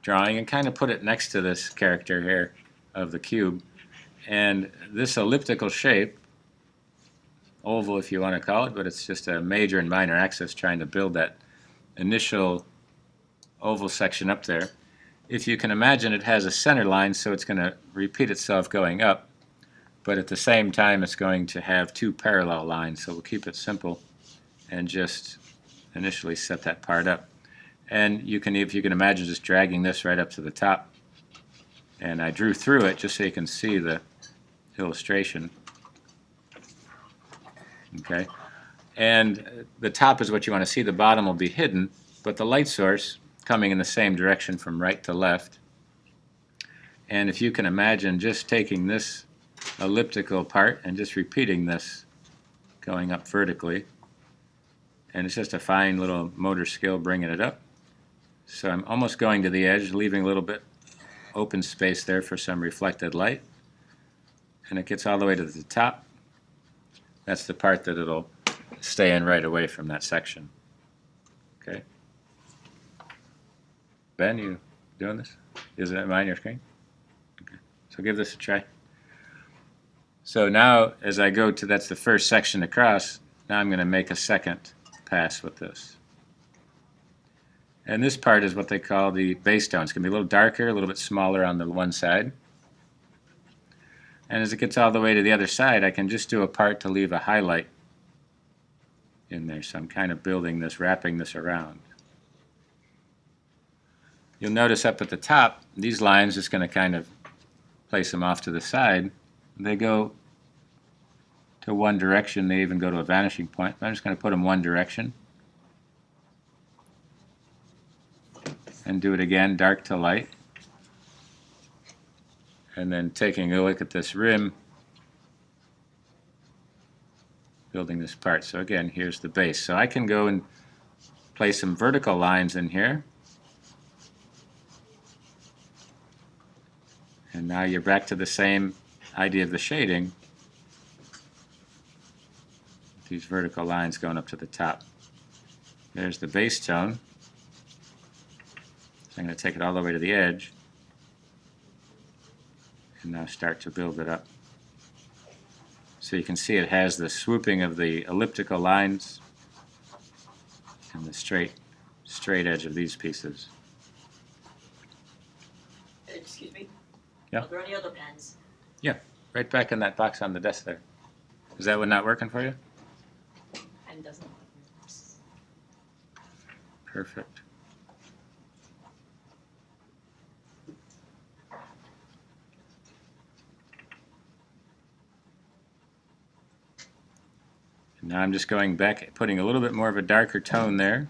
drawing and kind of put it next to this character here of the cube. And this elliptical shape, oval if you want to call it, but it's just a major and minor axis trying to build that initial oval section up there. If you can imagine, it has a center line, so it's going to repeat itself going up, but at the same time it's going to have two parallel lines, so we'll keep it simple and just initially set that part up. And you can, if you can imagine, just dragging this right up to the top. And I drew through it just so you can see the illustration. Okay, and the top is what you want to see. The bottom will be hidden, but the light source coming in the same direction from right to left. And if you can imagine just taking this elliptical part and just repeating this going up vertically, and it's just a fine little motor skill bringing it up. So I'm almost going to the edge, leaving a little bit open space there for some reflected light, and it gets all the way to the top. That's the part that it'll stay in right away from that section. Okay. Ben, you doing this? Is it mine your screen? Okay. So give this a try. So now as I go to, that's the first section across, now I'm going to make a second pass with this. And this part is what they call the base tone. It's going to be a little darker, a little bit smaller on the one side. And as it gets all the way to the other side, I can just do a part to leave a highlight in there. So I'm kind of building this, wrapping this around. You'll notice up at the top, these lines, just going to kind of place them off to the side. They go to one direction. They even go to a vanishing point. I'm just going to put them one direction. And do it again, dark to light. And then taking a look at this rim, building this part. So again, here's the base. So I can go and place some vertical lines in here. And now you're back to the same idea of the shading. These vertical lines going up to the top. There's the base tone. So I'm going to take it all the way to the edge. And now start to build it up. So you can see it has the swooping of the elliptical lines and the straight edge of these pieces. Excuse me? Yeah? Are there any other pens? Yeah, right back in that box on the desk there. Is that one not working for you? Pen doesn't. Perfect. Now I'm just going back, putting a little bit more of a darker tone there.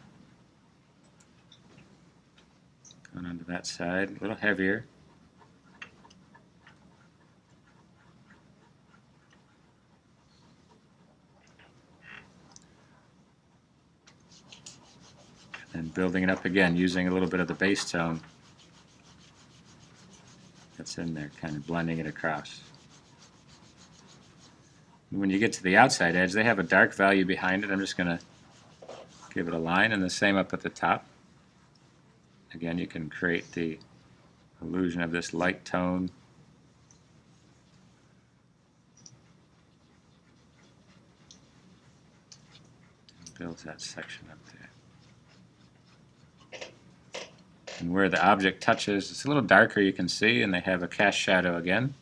Going onto that side, a little heavier. And building it up again, using a little bit of the base tone that's in there, kind of blending it across. When you get to the outside edge, they have a dark value behind it. I'm just going to give it a line, and the same up at the top. Again, you can create the illusion of this light tone. Builds that section up there. And where the object touches, it's a little darker, you can see, and they have a cast shadow again.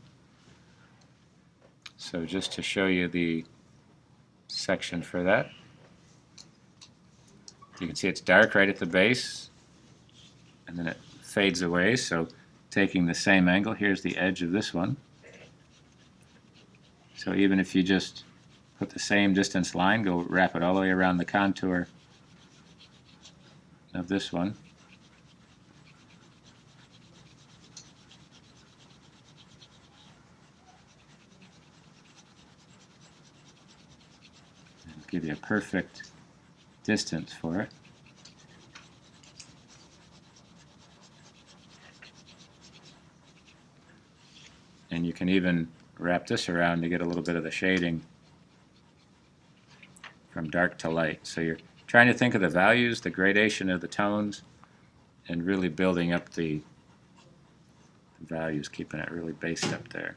So just to show you the section for that, you can see it's dark right at the base, and then it fades away. So taking the same angle, here's the edge of this one. So even if you just put the same distance line, go wrap it all the way around the contour of this one. Give you a perfect distance for it. And you can even wrap this around to get a little bit of the shading from dark to light. So you're trying to think of the values, the gradation of the tones, and really building up the values, keeping it really based up there.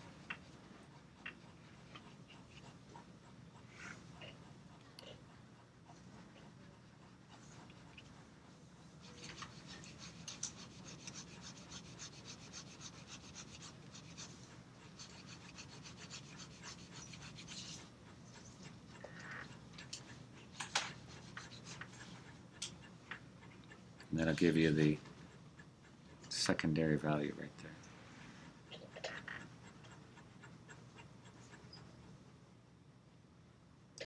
And that'll give you the secondary value right there.